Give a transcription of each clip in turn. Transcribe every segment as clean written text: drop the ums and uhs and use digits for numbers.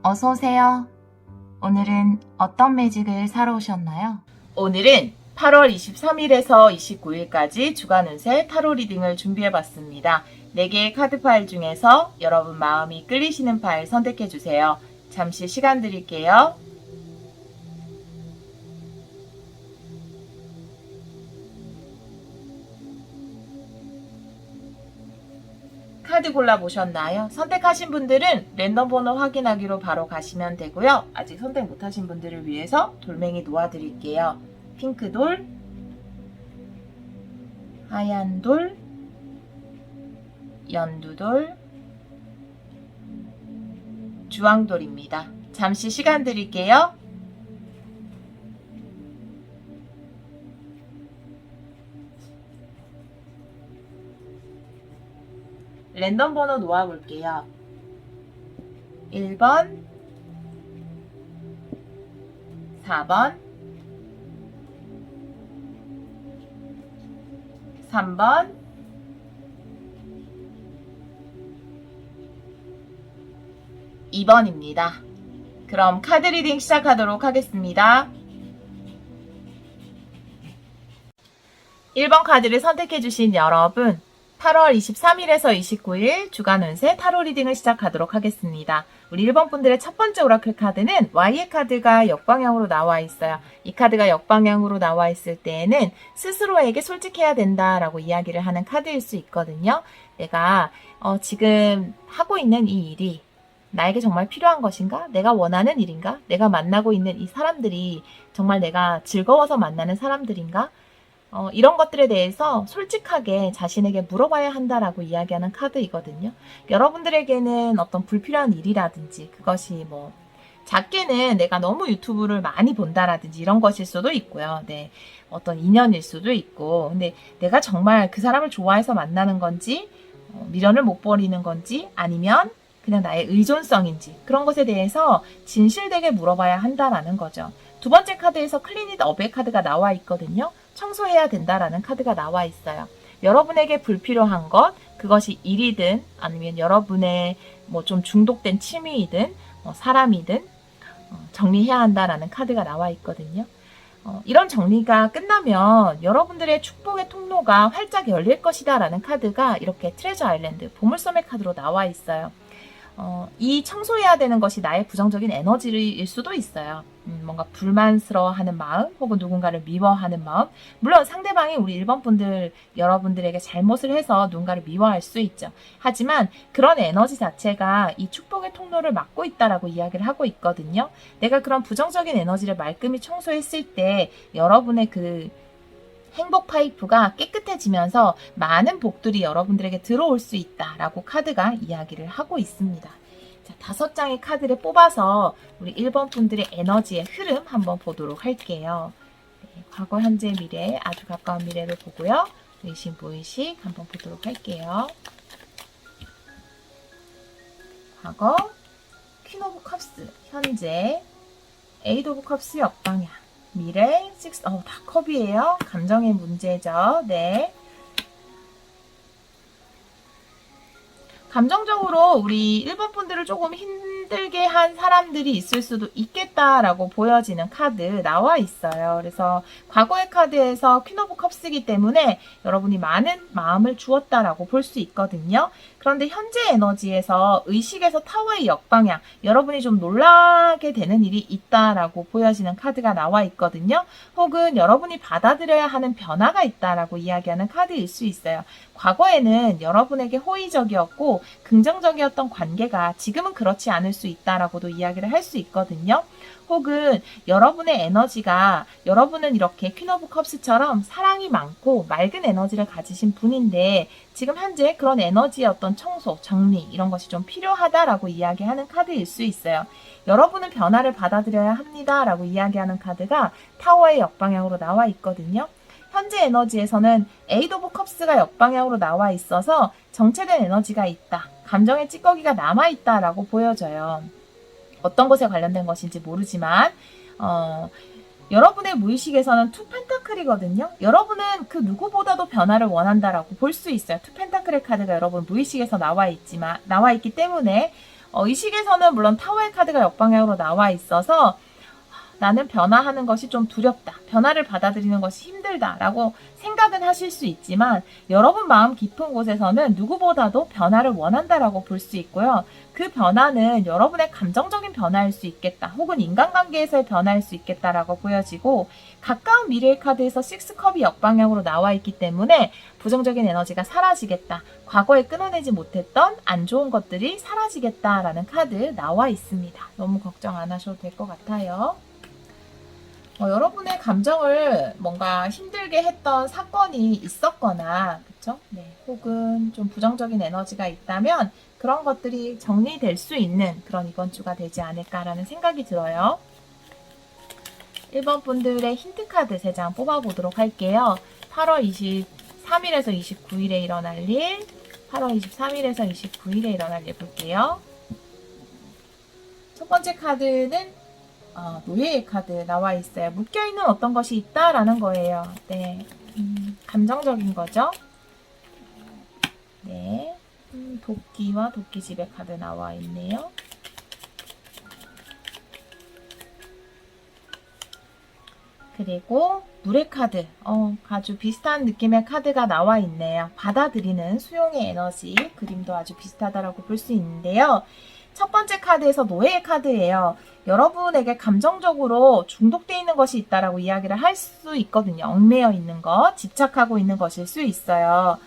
어서 오세요. 오늘은 어떤 매직을 사러 오셨나요? 오늘은 8월 23일에서 29일까지 주간 운세 타로 리딩을 준비해봤습니다. 4개의 카드 파일 중에서 여러분 마음이 끌리시는 파일 선택해주세요. 잠시 시간 드릴게요. 카드 골라보셨나요? 선택하신 분들은 랜덤 번호 확인하기로 바로 가시면 되고요. 아직 선택 못하신 분들을 위해서 돌멩이 놓아드릴게요. 핑크 돌, 하얀 돌, 연두돌, 주황돌입니다. 잠시 시간 드릴게요. 랜덤 번호 놓아볼게요. 1번, 4번, 3번, 2번입니다. 그럼 카드 리딩 시작하도록 하겠습니다. 1번 카드를 선택해주신 여러분, 8월 23일에서 29일 주간 운세 타로 리딩을 시작하도록 하겠습니다. 우리 1번 분들의 첫 번째 오라클 카드는 Y의 카드가 역방향으로 나와 있어요. 이 카드가 역방향으로 나와 있을 때에는 스스로에게 솔직해야 된다라고 이야기를 하는 카드일 수 있거든요. 내가 지금 하고 있는 이 일이 나에게 정말 필요한 것인가? 내가 원하는 일인가? 내가 만나고 있는 이 사람들이 정말 내가 즐거워서 만나는 사람들인가? 이런 것들에 대해서 솔직하게 자신에게 물어봐야 한다라고 이야기하는 카드이거든요. 여러분들에게는 어떤 불필요한 일이라든지 그것이 뭐 작게는 내가 너무 유튜브를 많이 본다라든지 이런 것일 수도 있고요. 네, 어떤 인연일 수도 있고 근데 내가 정말 그 사람을 좋아해서 만나는 건지 미련을 못 버리는 건지 아니면 그냥 나의 의존성인지 그런 것에 대해서 진실되게 물어봐야 한다라는 거죠. 두 번째 카드에서 클린 잇 업의 카드가 나와 있거든요. 청소해야 된다라는 카드가 나와 있어요. 여러분에게 불필요한 것, 그것이 일이든 아니면 여러분의 뭐 좀 중독된 취미이든 사람이든 정리해야 한다라는 카드가 나와 있거든요. 이런 정리가 끝나면 여러분들의 축복의 통로가 활짝 열릴 것이다 라는 카드가 이렇게 트레저 아일랜드, 보물섬의 카드로 나와 있어요. 이 청소해야 되는 것이 나의 부정적인 에너지일 수도 있어요. 뭔가 불만스러워하는 마음 혹은 누군가를 미워하는 마음. 물론 상대방이 우리 1번 분들 여러분들에게 잘못을 해서 누군가를 미워할 수 있죠. 하지만 그런 에너지 자체가 이 축복의 통로를 막고 있다라고 이야기를 하고 있거든요. 내가 그런 부정적인 에너지를 말끔히 청소했을 때 여러분의 그 행복 파이프가 깨끗해지면서 많은 복들이 여러분들에게 들어올 수 있다라고 카드가 이야기를 하고 있습니다. 자, 5장의 카드를 뽑아서 우리 1번 분들의 에너지의 흐름 한번 보도록 할게요. 네, 과거, 현재, 미래, 아주 가까운 미래를 보고요. 의식, 무의식 한번 보도록 할게요. 과거, 퀸 오브 컵스, 현재, 에이드 오브 컵스 역방향. 미래, 6, 다 컵이에요. 감정의 문제죠. 네. 감정적으로 우리 1번 분들을 조금 힘들게 한 사람들이 있을 수도 있겠다라고 보여지는 카드 나와 있어요. 그래서 과거의 카드에서 퀸 오브 컵스이기 때문에 여러분이 많은 마음을 주었다라고 볼 수 있거든요. 그런데 현재 에너지에서 의식에서 타워의 역방향, 여러분이 좀 놀라게 되는 일이 있다라고 보여지는 카드가 나와 있거든요. 혹은 여러분이 받아들여야 하는 변화가 있다라고 이야기하는 카드일 수 있어요. 과거에는 여러분에게 호의적이었고 긍정적이었던 관계가 지금은 그렇지 않을 수 있다라고도 이야기를 할 수 있거든요. 혹은 여러분의 에너지가 여러분은 이렇게 퀸 오브 컵스처럼 사랑이 많고 맑은 에너지를 가지신 분인데 지금 현재 그런 에너지의 어떤 청소, 정리 이런 것이 좀 필요하다라고 이야기하는 카드일 수 있어요. 여러분은 변화를 받아들여야 합니다라고 이야기하는 카드가 타워의 역방향으로 나와 있거든요. 현재 에너지에서는 에이드 오브 컵스가 역방향으로 나와 있어서 정체된 에너지가 있다. 감정의 찌꺼기가 남아있다라고 보여져요. 어떤 것에 관련된 것인지 모르지만 여러분의 무의식에서는 투 펜타클이거든요. 여러분은 그 누구보다도 변화를 원한다라고 볼 수 있어요. 투 펜타클의 카드가 여러분 무의식에서 나와 있기 때문에 의식에서는 물론 타워의 카드가 역방향으로 나와 있어서 나는 변화하는 것이 좀 두렵다. 변화를 받아들이는 것이 힘들다라고 생각은 하실 수 있지만 여러분 마음 깊은 곳에서는 누구보다도 변화를 원한다라고 볼 수 있고요. 그 변화는 여러분의 감정적인 변화일 수 있겠다. 혹은 인간관계에서의 변화일 수 있겠다라고 보여지고 가까운 미래의 카드에서 식스컵이 역방향으로 나와 있기 때문에 부정적인 에너지가 사라지겠다. 과거에 끊어내지 못했던 안 좋은 것들이 사라지겠다라는 카드 나와 있습니다. 너무 걱정 안 하셔도 될 것 같아요. 여러분의 감정을 뭔가 힘들게 했던 사건이 있었거나, 그쵸? 네. 혹은 좀 부정적인 에너지가 있다면 그런 것들이 정리될 수 있는 그런 이번 주가 되지 않을까라는 생각이 들어요. 1번 분들의 힌트카드 3장 뽑아보도록 할게요. 8월 23일에서 29일에 일어날 일, 8월 23일에서 29일에 일어날 일 볼게요. 첫 번째 카드는 노예의 카드 나와 있어요. 묶여있는 어떤 것이 있다라는 거예요. 네. 감정적인 거죠. 네. 도끼와 도끼집의 카드 나와 있네요. 그리고 물의 카드. 아주 비슷한 느낌의 카드가 나와 있네요. 받아들이는 수용의 에너지. 그림도 아주 비슷하다라고 볼 수 있는데요. 첫 번째 카드에서 노예의 카드예요. 여러분에게 감정적으로 중독되어 있는 것이 있다라고 이야기를 할 수 있거든요. 얽매여 있는 것, 집착하고 있는 것일 수 있어요.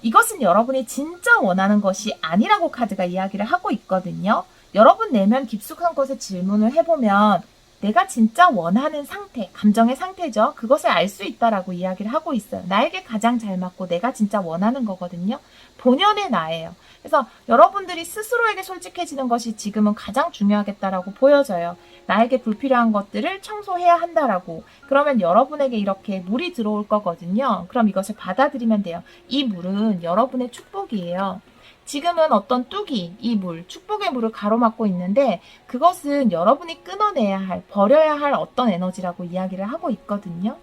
이것은 여러분이 진짜 원하는 것이 아니라고 카드가 이야기를 하고 있거든요. 여러분 내면 깊숙한 곳에 질문을 해보면 내가 진짜 원하는 상태, 감정의 상태죠. 그것을 알 수 있다라고 이야기를 하고 있어요. 나에게 가장 잘 맞고 내가 진짜 원하는 거거든요. 본연의 나예요. 그래서 여러분들이 스스로에게 솔직해지는 것이 지금은 가장 중요하겠다라고 보여져요. 나에게 불필요한 것들을 청소해야 한다라고. 그러면 여러분에게 이렇게 물이 들어올 거거든요. 그럼 이것을 받아들이면 돼요. 이 물은 여러분의 축복이에요. 지금은 어떤 뚝이 이 물, 축복의 물을 가로막고 있는데 그것은 여러분이 끊어내야 할, 버려야 할 어떤 에너지라고 이야기를 하고 있거든요.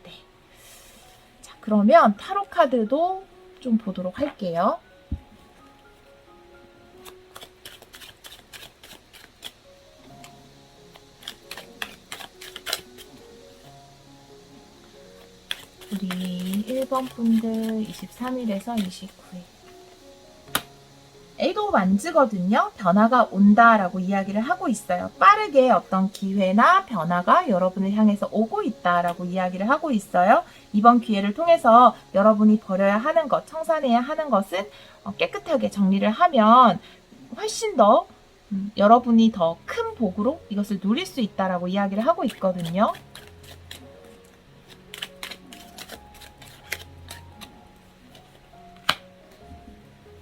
네. 자, 그러면 타로 카드도 좀 보도록 할게요. 우리 1번 분들 23일에서 29일. 에이도 만즈거든요. 변화가 온다라고 이야기를 하고 있어요. 빠르게 어떤 기회나 변화가 여러분을 향해서 오고 있다라고 이야기를 하고 있어요. 이번 기회를 통해서 여러분이 버려야 하는 것, 청산해야 하는 것은 깨끗하게 정리를 하면 훨씬 더 여러분이 더 큰 복으로 이것을 누릴 수 있다라고 이야기를 하고 있거든요.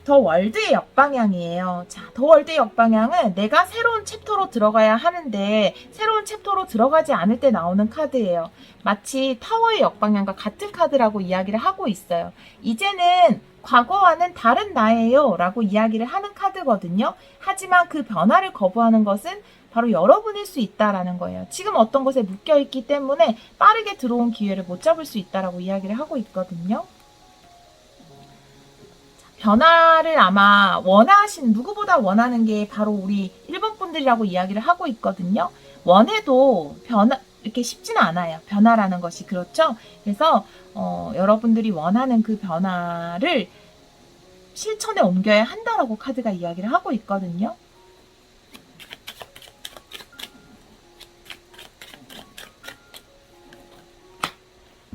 더 월드의 역방향이에요. 자, 더 월드의 역방향은 내가 새로운 챕터로 들어가야 하는데 새로운 챕터로 들어가지 않을 때 나오는 카드예요. 마치 타워의 역방향과 같은 카드라고 이야기를 하고 있어요. 이제는 과거와는 다른 나예요 라고 이야기를 하는 카드거든요. 하지만 그 변화를 거부하는 것은 바로 여러분일 수 있다라는 거예요. 지금 어떤 것에 묶여있기 때문에 빠르게 들어온 기회를 못 잡을 수 있다라고 이야기를 하고 있거든요. 변화를 아마 누구보다 원하는 게 바로 우리 1번 분들이라고 이야기를 하고 있거든요. 원해도 이렇게 쉽지는 않아요. 변화라는 것이. 그렇죠? 그래서, 여러분들이 원하는 그 변화를 실천에 옮겨야 한다라고 카드가 이야기를 하고 있거든요.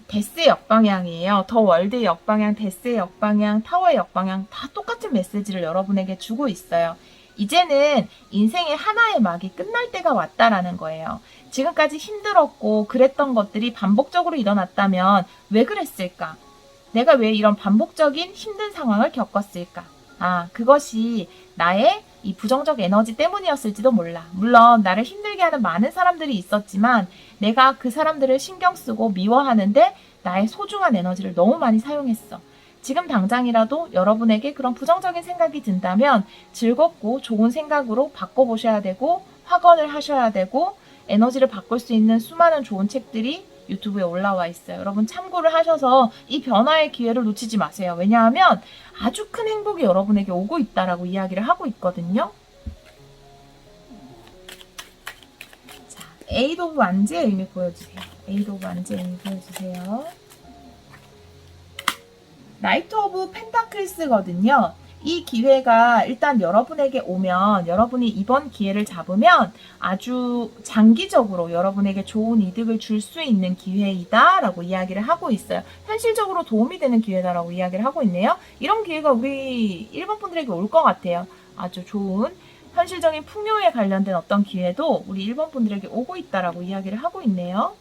데스의 역방향이에요. 더 월드의 역방향, 데스의 역방향, 타워의 역방향 다 똑같은 메시지를 여러분에게 주고 있어요. 이제는 인생의 하나의 막이 끝날 때가 왔다라는 거예요. 지금까지 힘들었고 그랬던 것들이 반복적으로 일어났다면 왜 그랬을까? 내가 왜 이런 반복적인 힘든 상황을 겪었을까? 그것이 나의 이 부정적 에너지 때문이었을지도 몰라. 물론 나를 힘들게 하는 많은 사람들이 있었지만 내가 그 사람들을 신경 쓰고 미워하는데 나의 소중한 에너지를 너무 많이 사용했어. 지금 당장이라도 여러분에게 그런 부정적인 생각이 든다면 즐겁고 좋은 생각으로 바꿔보셔야 되고 확언을 하셔야 되고 에너지를 바꿀 수 있는 수많은 좋은 책들이 유튜브에 올라와 있어요. 여러분 참고를 하셔서 이 변화의 기회를 놓치지 마세요. 왜냐하면 아주 큰 행복이 여러분에게 오고 있다라고 이야기를 하고 있거든요. 자, 에이드 오브 완즈의 의미 보여주세요. 에이드 오브 완즈의 의미 보여주세요. 나이트 오브 펜타클스거든요. 이 기회가 일단 여러분에게 오면 여러분이 이번 기회를 잡으면 아주 장기적으로 여러분에게 좋은 이득을 줄 수 있는 기회이다 라고 이야기를 하고 있어요. 현실적으로 도움이 되는 기회다라고 이야기를 하고 있네요. 이런 기회가 우리 일본 분들에게 올 것 같아요. 아주 좋은 현실적인 풍요에 관련된 어떤 기회도 우리 일본 분들에게 오고 있다라고 이야기를 하고 있네요.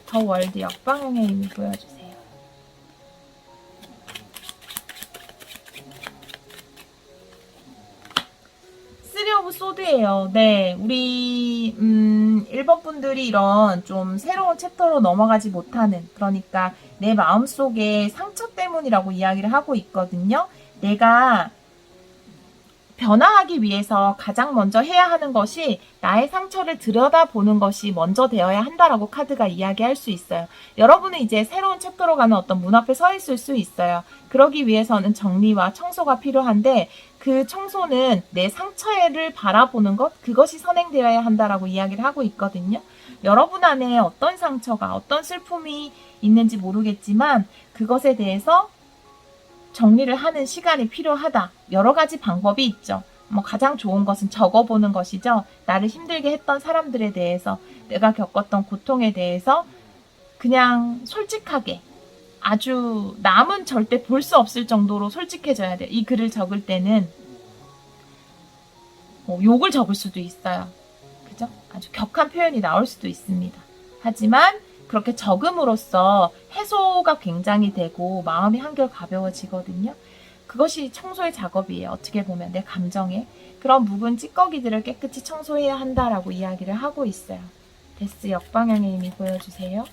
더 월드 역방향의 의미 보여주세요. 오브 소드예요. 네, 우리 일본 분들이 이런 좀 새로운 챕터로 넘어가지 못하는, 그러니까 내 마음속에 상처 때문이라고 이야기를 하고 있거든요. 내가 변화하기 위해서 가장 먼저 해야 하는 것이 나의 상처를 들여다보는 것이 먼저 되어야 한다라고 카드가 이야기할 수 있어요. 여러분은 이제 새로운 챕터로 가는 어떤 문 앞에 서 있을 수 있어요. 그러기 위해서는 정리와 청소가 필요한데 그 청소는 내 상처를 바라보는 것, 그것이 선행되어야 한다라고 이야기를 하고 있거든요. 여러분 안에 어떤 상처가, 어떤 슬픔이 있는지 모르겠지만 그것에 대해서 정리를 하는 시간이 필요하다. 여러 가지 방법이 있죠. 가장 좋은 것은 적어보는 것이죠. 나를 힘들게 했던 사람들에 대해서, 내가 겪었던 고통에 대해서 그냥 솔직하게, 아주 남은 절대 볼 수 없을 정도로 솔직해져야 돼요. 이 글을 적을 때는 욕을 적을 수도 있어요. 그죠? 아주 격한 표현이 나올 수도 있습니다. 하지만 그렇게 적음으로써 해소가 굉장히 되고 마음이 한결 가벼워지거든요. 그것이 청소의 작업이에요. 어떻게 보면 내 감정에 그런 묵은 찌꺼기들을 깨끗이 청소해야 한다라고 이야기를 하고 있어요. 데스 역방향의 의미 보여주세요.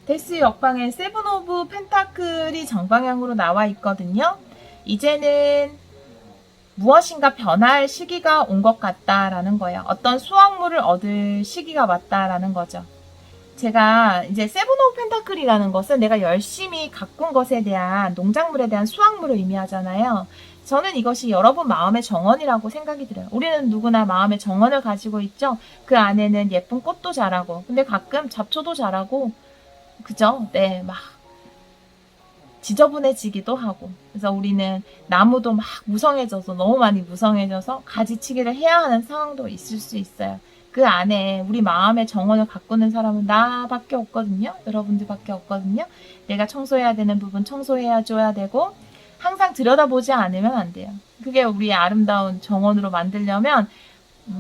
데스 역방에 세븐 오브 펜타클이 정방향으로 나와 있거든요. 이제는 무엇인가 변할 시기가 온 것 같다라는 거예요. 어떤 수확물을 얻을 시기가 왔다라는 거죠. 제가 이제 세븐 오브 펜타클이라는 것은 내가 열심히 가꾼 것에 대한, 농작물에 대한 수확물을 의미하잖아요. 저는 이것이 여러분 마음의 정원이라고 생각이 들어요. 우리는 누구나 마음의 정원을 가지고 있죠. 그 안에는 예쁜 꽃도 자라고, 근데 가끔 잡초도 자라고, 그죠? 네, 막 지저분해지기도 하고. 그래서 우리는 나무도 막 무성해져서, 너무 많이 무성해져서 가지치기를 해야 하는 상황도 있을 수 있어요. 그 안에 우리 마음의 정원을 가꾸는 사람은 나밖에 없거든요. 여러분들밖에 없거든요. 내가 청소해야 되는 부분 청소해야 줘야 되고, 항상 들여다보지 않으면 안 돼요. 그게 우리의 아름다운 정원으로 만들려면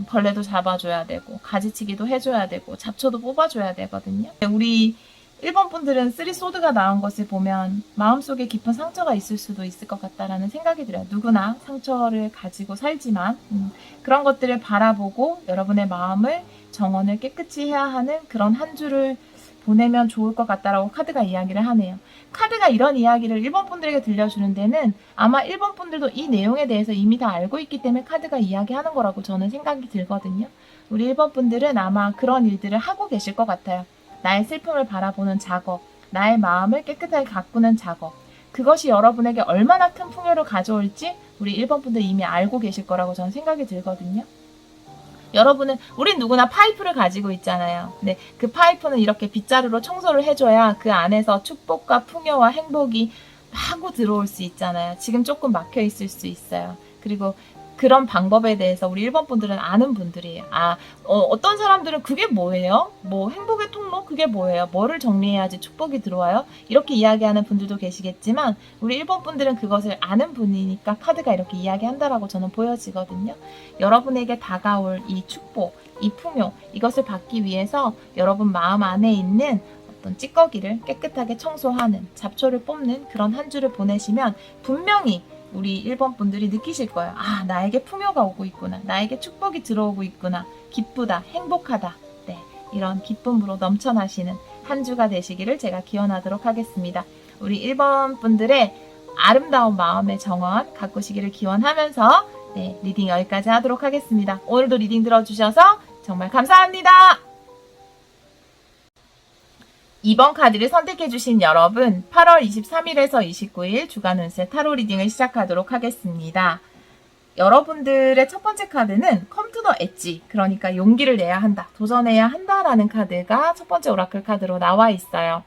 벌레도 잡아줘야 되고, 가지치기도 해줘야 되고, 잡초도 뽑아줘야 되거든요. 우리 일본 분들은 쓰리 소드가 나온 것을 보면 마음속에 깊은 상처가 있을 수도 있을 것 같다라는 생각이 들어요. 누구나 상처를 가지고 살지만 그런 것들을 바라보고 여러분의 마음을, 정원을 깨끗이 해야 하는 그런 한 주를 보내면 좋을 것 같다라고 카드가 이야기를 하네요. 카드가 이런 이야기를 일본 분들에게 들려주는 데는 아마 일본 분들도 이 내용에 대해서 이미 다 알고 있기 때문에 카드가 이야기하는 거라고 저는 생각이 들거든요. 우리 일본 분들은 아마 그런 일들을 하고 계실 것 같아요. 나의 슬픔을 바라보는 작업, 나의 마음을 깨끗하게 가꾸는 작업, 그것이 여러분에게 얼마나 큰 풍요를 가져올지 우리 일본 분들 이미 알고 계실 거라고 저는 생각이 들거든요. 여러분은, 우린 누구나 파이프를 가지고 있잖아요. 근데 그 파이프는 이렇게 빗자루로 청소를 해줘야 그 안에서 축복과 풍요와 행복이 마구 들어올 수 있잖아요. 지금 조금 막혀 있을 수 있어요. 그리고 그런 방법에 대해서 우리 일본 분들은 아는 분들이에요. 어떤 사람들은 그게 뭐예요? 행복의 통로? 그게 뭐예요? 뭐를 정리해야지 축복이 들어와요? 이렇게 이야기하는 분들도 계시겠지만 우리 일본 분들은 그것을 아는 분이니까 카드가 이렇게 이야기한다라고 저는 보여지거든요. 여러분에게 다가올 이 축복, 이 풍요, 이것을 받기 위해서 여러분 마음 안에 있는 어떤 찌꺼기를 깨끗하게 청소하는, 잡초를 뽑는 그런 한 주를 보내시면 분명히 우리 일본 분들이 느끼실 거예요. 나에게 풍요가 오고 있구나. 나에게 축복이 들어오고 있구나. 기쁘다. 행복하다. 네, 이런 기쁨으로 넘쳐나시는 한 주가 되시기를 제가 기원하도록 하겠습니다. 우리 일본 분들의 아름다운 마음의 정원 가꾸시기를 기원하면서 네, 리딩 여기까지 하도록 하겠습니다. 오늘도 리딩 들어주셔서 정말 감사합니다. 2번 카드를 선택해주신 여러분, 8월 23일에서 29일 주간 운세 타로 리딩을 시작하도록 하겠습니다. 여러분들의 첫 번째 카드는 Come to the Edge, 그러니까 용기를 내야 한다, 도전해야 한다라는 카드가 첫 번째 오라클 카드로 나와 있어요.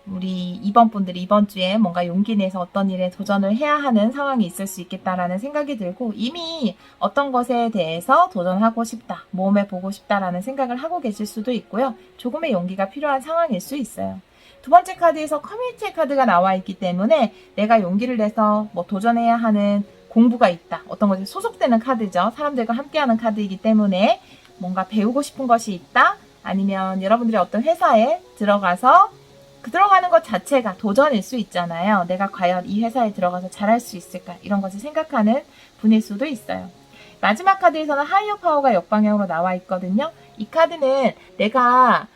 우리 2번 분들이 이번 주에 뭔가 용기 내서 어떤 일에 도전을 해야 하는 상황이 있을 수 있겠다라는 생각이 들고 이미 어떤 것에 대해서 도전하고 싶다, 모험해보고 싶다라는 생각을 하고 계실 수도 있고요. 조금의 용기가 필요한 상황일 수 있어요. 두 번째 카드에서 커뮤니티의 카드가 나와 있기 때문에 내가 용기를 내서 뭐 도전해야 하는 공부가 있다, 어떤 것에 소속되는 카드죠. 사람들과 함께하는 카드이기 때문에 뭔가 배우고 싶은 것이 있다, 아니면 여러분들이 어떤 회사에 들어가서 들어가는 것 자체가 도전일 수 있잖아요. 내가 과연 이 회사에 들어가서 잘할 수 있을까, 이런 것을 생각하는 분일 수도 있어요. 마지막 카드에서는 하이어 파워가 역방향으로 나와 있거든요. 이 카드는 내가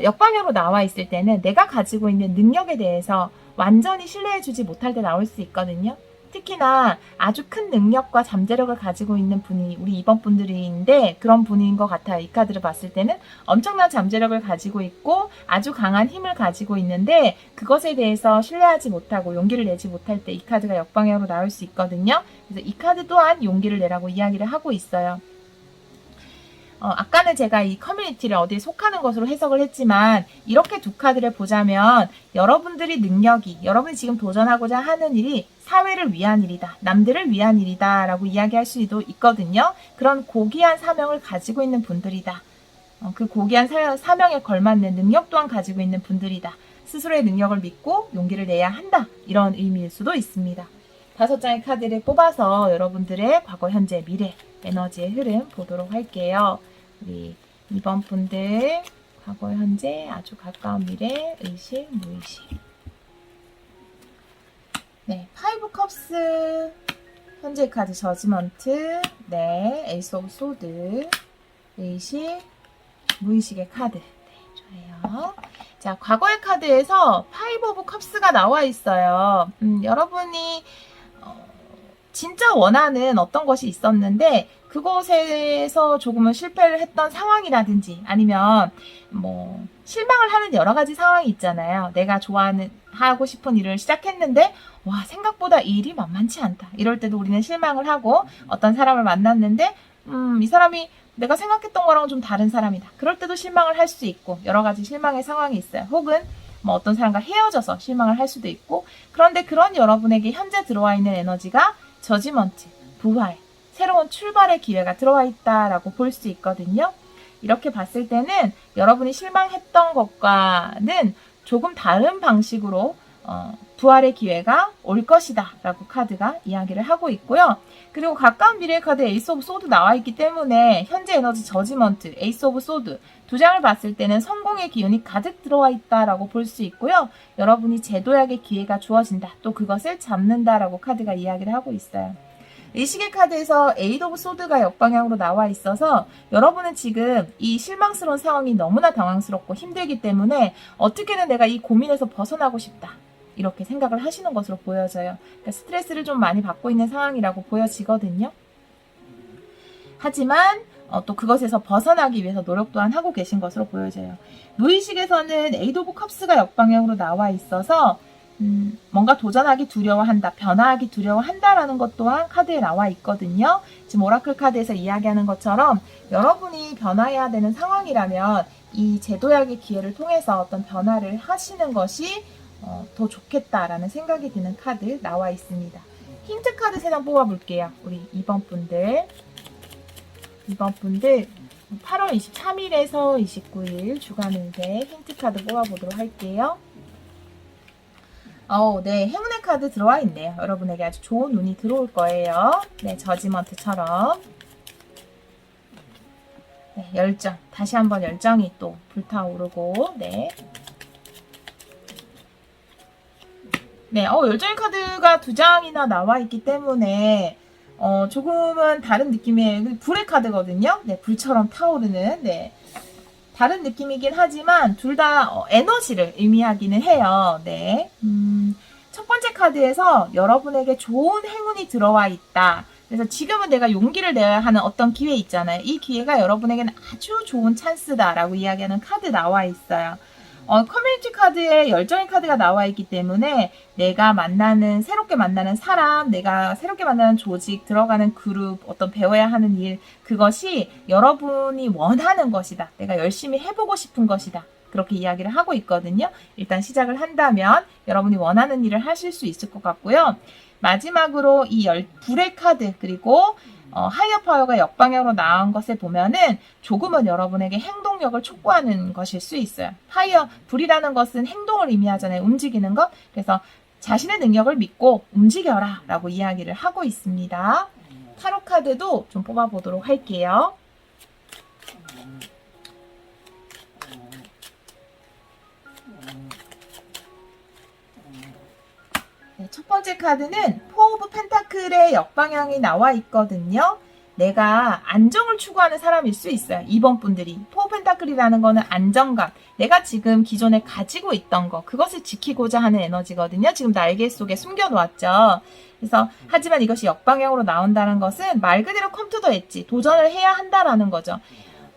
역방향으로 나와 있을 때는 내가 가지고 있는 능력에 대해서 완전히 신뢰해주지 못할 때 나올 수 있거든요. 특히나 아주 큰 능력과 잠재력을 가지고 있는 분이 우리 2번 분들인데 그런 분인 것 같아요. 이 카드를 봤을 때는 엄청난 잠재력을 가지고 있고 아주 강한 힘을 가지고 있는데 그것에 대해서 신뢰하지 못하고 용기를 내지 못할 때 이 카드가 역방향으로 나올 수 있거든요. 그래서 이 카드 또한 용기를 내라고 이야기를 하고 있어요. 아까는 제가 이 커뮤니티를 어디에 속하는 것으로 해석을 했지만 이렇게 두 카드를 보자면 여러분들이 능력이, 여러분이 지금 도전하고자 하는 일이 사회를 위한 일이다, 남들을 위한 일이다 라고 이야기할 수도 있거든요. 그런 고귀한 사명을 가지고 있는 분들이다. 그 고귀한 사명에 걸맞는 능력 또한 가지고 있는 분들이다. 스스로의 능력을 믿고 용기를 내야 한다, 이런 의미일 수도 있습니다. 5장의 카드를 뽑아서 여러분들의 과거, 현재, 미래 에너지의 흐름 보도록 할게요. 우리 2번 분들 과거, 현재, 아주 가까운 미래, 의식, 무의식. 네, 5 컵스, 현재 카드 저지먼트, 네, 에이스 오브 소드, 의식, 무의식의 카드. 네, 좋아요. 자, 과거의 카드에서 5 오브 컵스가 나와 있어요. 여러분이 진짜 원하는 어떤 것이 있었는데 그곳에서 조금은 실패를 했던 상황이라든지 아니면 뭐 실망을 하는 여러 가지 상황이 있잖아요. 내가 좋아하는 하고 싶은 일을 시작했는데 와, 생각보다 이 일이 만만치 않다. 이럴 때도 우리는 실망을 하고 어떤 사람을 만났는데 이 사람이 내가 생각했던 거랑은 좀 다른 사람이다. 그럴 때도 실망을 할 수 있고 여러 가지 실망의 상황이 있어요. 혹은 뭐 어떤 사람과 헤어져서 실망을 할 수도 있고, 그런데 그런 여러분에게 현재 들어와 있는 에너지가 저지먼트, 부활, 새로운 출발의 기회가 들어와 있다라고 볼 수 있거든요. 이렇게 봤을 때는 여러분이 실망했던 것과는 조금 다른 방식으로 부활의 기회가 올 것이다 라고 카드가 이야기를 하고 있고요. 그리고 가까운 미래의 카드 에이스 오브 소드 나와 있기 때문에 현재 에너지 저지먼트, 에이스 오브 소드 두 장을 봤을 때는 성공의 기운이 가득 들어와 있다라고 볼 수 있고요. 여러분이 재도약의 기회가 주어진다, 또 그것을 잡는다라고 카드가 이야기를 하고 있어요. 의식의 카드에서 에이드 오브 소드가 역방향으로 나와 있어서 여러분은 지금 이 실망스러운 상황이 너무나 당황스럽고 힘들기 때문에 어떻게든 내가 이 고민에서 벗어나고 싶다, 이렇게 생각을 하시는 것으로 보여져요. 그러니까 스트레스를 좀 많이 받고 있는 상황이라고 보여지거든요. 하지만 또 그것에서 벗어나기 위해서 노력 또한 하고 계신 것으로 보여져요. 무의식에서는 에이드 오브 컵스가 역방향으로 나와 있어서 뭔가 도전하기 두려워한다, 변화하기 두려워한다라는 것 또한 카드에 나와 있거든요. 지금 오라클 카드에서 이야기하는 것처럼 여러분이 변화해야 되는 상황이라면 이 재도약의 기회를 통해서 어떤 변화를 하시는 것이 더 좋겠다라는 생각이 드는 카드 나와 있습니다. 힌트 카드 3장 뽑아볼게요. 우리 2번 분들 8월 23일에서 29일 주간 운세 힌트 카드 뽑아보도록 할게요. 네, 행운의 카드 들어와 있네요. 여러분에게 아주 좋은 운이 들어올 거예요. 네, 저지먼트처럼. 네, 열정. 다시 한번 열정이 또 불타오르고, 네. 네, 열정의 카드가 2장이나 나와 있기 때문에, 조금은 다른 느낌의 불의 카드거든요. 네, 불처럼 타오르는, 네. 다른 느낌이긴 하지만 둘 다 에너지를 의미하기는 해요. 네. 첫 번째 카드에서 여러분에게 좋은 행운이 들어와 있다, 그래서 지금은 내가 용기를 내야 하는 어떤 기회 있잖아요. 이 기회가 여러분에게는 아주 좋은 찬스다라고 이야기하는 카드 나와 있어요. 커뮤니티 카드에 열정의 카드가 나와 있기 때문에 내가 새롭게 만나는 사람, 내가 새롭게 만나는 조직, 들어가는 그룹, 어떤 배워야 하는 일, 그것이 여러분이 원하는 것이다. 내가 열심히 해보고 싶은 것이다. 그렇게 이야기를 하고 있거든요. 일단 시작을 한다면 여러분이 원하는 일을 하실 수 있을 것 같고요. 마지막으로 이 불의 카드, 그리고 하이어 파워가 역방향으로 나온 것을 보면은 조금은 여러분에게 행동력을 촉구하는 것일 수 있어요. 불이라는 것은 행동을 의미하잖아요. 움직이는 것. 그래서 자신의 능력을 믿고 움직여라 라고 이야기를 하고 있습니다. 타로 카드도 좀 뽑아보도록 할게요. 네, 첫 번째 카드는 포 오브 펜타클의 역방향이 나와 있거든요. 내가 안정을 추구하는 사람일 수 있어요. 2번 분들이. 포 오브 펜타클이라는 거는 안정감. 내가 지금 기존에 가지고 있던 거, 그것을 지키고자 하는 에너지거든요. 지금 날개 속에 숨겨놓았죠. 그래서 하지만 이것이 역방향으로 나온다는 것은 말 그대로 컴투더 엣지, 도전을 해야 한다라는 거죠.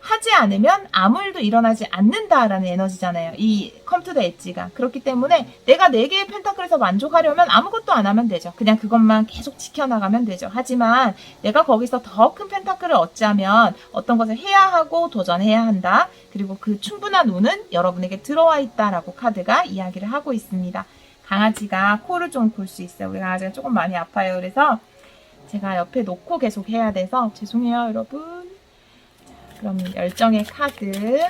하지 않으면 아무 일도 일어나지 않는다라는 에너지잖아요. 이 컴투더 엣지가. 그렇기 때문에 내가 4개의 펜타클에서 만족하려면 아무것도 안 하면 되죠. 그냥 그것만 계속 지켜나가면 되죠. 하지만 내가 거기서 더 큰 펜타클을 얻자면 어떤 것을 해야 하고 도전해야 한다. 그리고 그 충분한 운은 여러분에게 들어와 있다라고 카드가 이야기를 하고 있습니다. 강아지가 코를 좀 골 수 있어요. 우리 강아지가 조금 많이 아파요. 그래서 제가 옆에 놓고 계속 해야 돼서 죄송해요, 여러분. 그럼 열정의 카드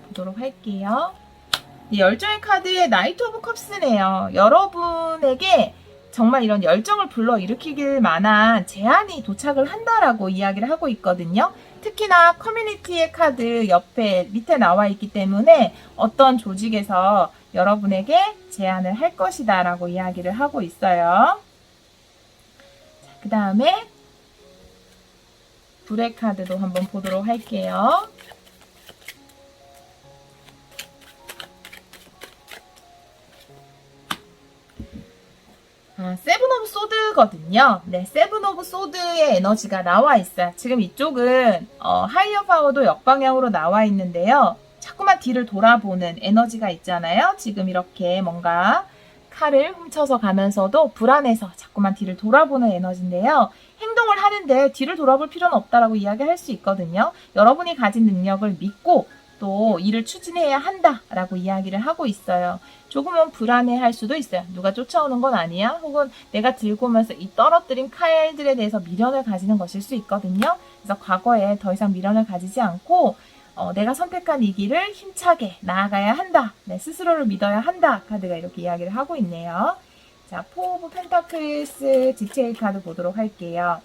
보도록 할게요. 이 열정의 카드의 나이트 오브 컵스네요. 여러분에게 정말 이런 열정을 불러일으키길 만한 제안이 도착을 한다라고 이야기를 하고 있거든요. 특히나 커뮤니티의 카드 옆에 밑에 나와 있기 때문에 어떤 조직에서 여러분에게 제안을 할 것이다 라고 이야기를 하고 있어요. 그 다음에 불의 카드도 한번 보도록 할게요. 세븐 오브 소드거든요. 네, 세븐 오브 소드의 에너지가 나와 있어요. 지금 이쪽은 하이어 파워도 역방향으로 나와 있는데요. 자꾸만 뒤를 돌아보는 에너지가 있잖아요. 지금 이렇게 뭔가 칼을 훔쳐서 가면서도 불안해서 자꾸만 뒤를 돌아보는 에너지인데요. 행동을 하는데 뒤를 돌아볼 필요는 없다라고 이야기할 수 있거든요. 여러분이 가진 능력을 믿고 또 일을 추진해야 한다라고 이야기를 하고 있어요. 조금은 불안해할 수도 있어요. 누가 쫓아오는 건 아니야? 혹은 내가 들고 오면서 이 떨어뜨린 칼들에 대해서 미련을 가지는 것일 수 있거든요. 그래서 과거에 더 이상 미련을 가지지 않고 내가 선택한 이 길을 힘차게 나아가야 한다. 네, 스스로를 믿어야 한다. 카드가 이렇게 이야기를 하고 있네요. 자, 포 오브 펜타클스 디테일 카드 보도록 할게요.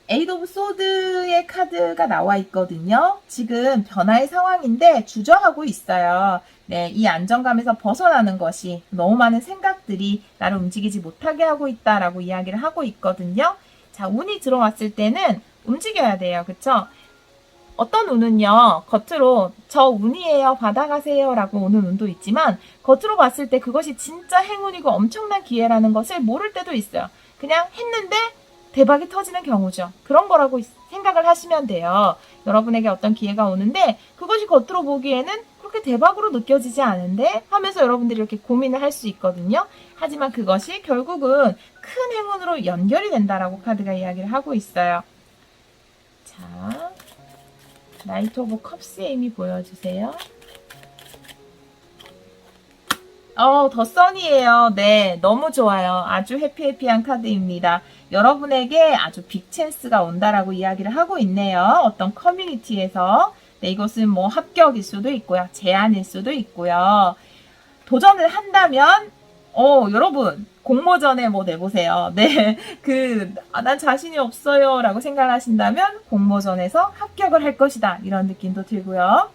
에이드 오브 소드의 카드가 나와 있거든요. 지금 변화의 상황인데 주저하고 있어요. 네, 이 안정감에서 벗어나는 것이 너무 많은 생각들이 나를 움직이지 못하게 하고 있다라고 이야기를 하고 있거든요. 자, 운이 들어왔을 때는 움직여야 돼요. 그쵸? 어떤 운은요, 겉으로 저 운이에요, 받아가세요 라고 오는 운도 있지만 겉으로 봤을 때 그것이 진짜 행운이고 엄청난 기회라는 것을 모를 때도 있어요. 그냥 했는데 대박이 터지는 경우죠. 그런 거라고 생각을 하시면 돼요. 여러분에게 어떤 기회가 오는데 그것이 겉으로 보기에는 그렇게 대박으로 느껴지지 않은데 하면서 여러분들이 이렇게 고민을 할 수 있거든요. 하지만 그것이 결국은 큰 행운으로 연결이 된다라고 카드가 이야기를 하고 있어요. 자, 나이트 오브 컵스의 의미 보여주세요. 더 써니예요. 네, 너무 좋아요. 아주 해피해피한 카드입니다. 여러분에게 아주 빅 찬스가 온다라고 이야기를 하고 있네요. 어떤 커뮤니티에서. 네, 이것은 뭐 합격일 수도 있고요. 제안일 수도 있고요. 도전을 한다면, 여러분, 공모전에 뭐 내보세요. 네, 난 자신이 없어요. 라고 생각을 하신다면, 공모전에서 합격을 할 것이다. 이런 느낌도 들고요.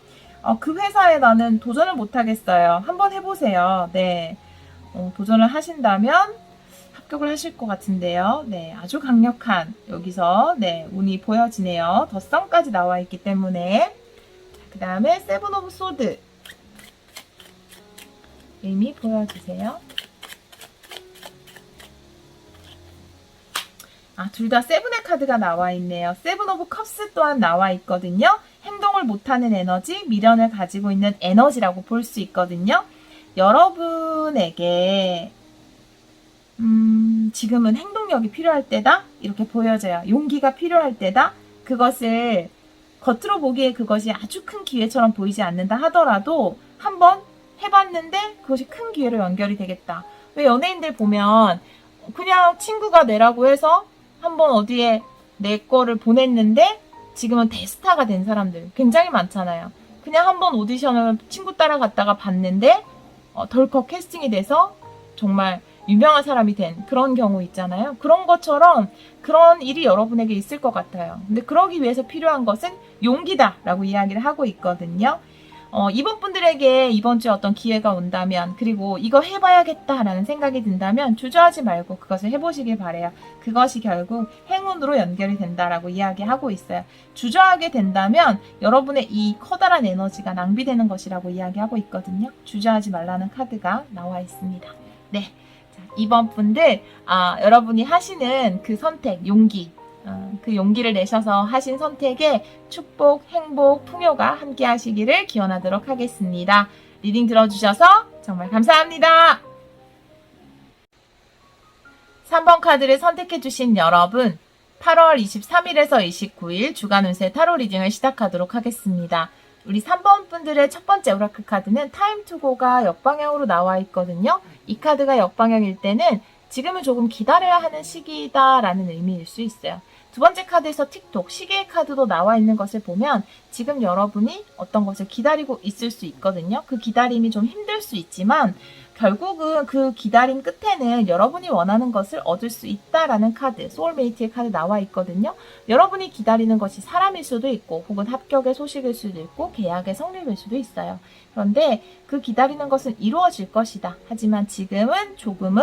그 회사에 나는 도전을 못하겠어요. 한번 해보세요. 네, 도전을 하신다면 합격을 하실 것 같은데요. 네, 아주 강력한 여기서 네, 운이 보여지네요. 더 썸까지 나와 있기 때문에. 그 다음에 세븐 오브 소드. 의미 보여주세요. 둘 다 세븐의 카드가 나와 있네요. 세븐 오브 컵스 또한 나와 있거든요. 행동을 못하는 에너지, 미련을 가지고 있는 에너지라고 볼 수 있거든요. 여러분에게 지금은 행동력이 필요할 때다? 이렇게 보여져요. 용기가 필요할 때다? 그것을 겉으로 보기에 그것이 아주 큰 기회처럼 보이지 않는다 하더라도 한번 해봤는데 그것이 큰 기회로 연결이 되겠다. 왜 연예인들 보면 그냥 친구가 내라고 해서 한번 어디에 내 거를 보냈는데 지금은 대스타가 된 사람들 굉장히 많잖아요. 그냥 한번 오디션을 친구 따라갔다가 봤는데 덜컥 캐스팅이 돼서 정말 유명한 사람이 된 그런 경우 있잖아요. 그런 것처럼 그런 일이 여러분에게 있을 것 같아요. 근데 그러기 위해서 필요한 것은 용기다라고 이야기를 하고 있거든요. 이번 분들에게 이번 주에 어떤 기회가 온다면, 그리고 이거 해봐야겠다라는 생각이 든다면 주저하지 말고 그것을 해보시길 바래요. 그것이 결국 행운으로 연결이 된다라고 이야기하고 있어요. 주저하게 된다면 여러분의 이 커다란 에너지가 낭비되는 것이라고 이야기하고 있거든요. 주저하지 말라는 카드가 나와 있습니다. 네. 자, 이번 분들, 여러분이 하시는 그 선택, 용기, 그 용기를 내셔서 하신 선택에 축복, 행복, 풍요가 함께 하시기를 기원하도록 하겠습니다. 리딩 들어주셔서 정말 감사합니다. 3번 카드를 선택해주신 여러분, 8월 23일에서 29일 주간 운세 타로 리딩을 시작하도록 하겠습니다. 우리 3번 분들의 첫 번째 오라클 카드는 타임 투고가 역방향으로 나와 있거든요. 이 카드가 역방향일 때는 지금은 조금 기다려야 하는 시기다라는 의미일 수 있어요. 두 번째 카드에서 틱톡, 시계의 카드도 나와 있는 것을 보면 지금 여러분이 어떤 것을 기다리고 있을 수 있거든요. 그 기다림이 좀 힘들 수 있지만 결국은 그 기다림 끝에는 여러분이 원하는 것을 얻을 수 있다라는 카드, 소울메이트의 카드 나와 있거든요. 여러분이 기다리는 것이 사람일 수도 있고 혹은 합격의 소식일 수도 있고 계약의 성립일 수도 있어요. 그런데 그 기다리는 것은 이루어질 것이다. 하지만 지금은 조금은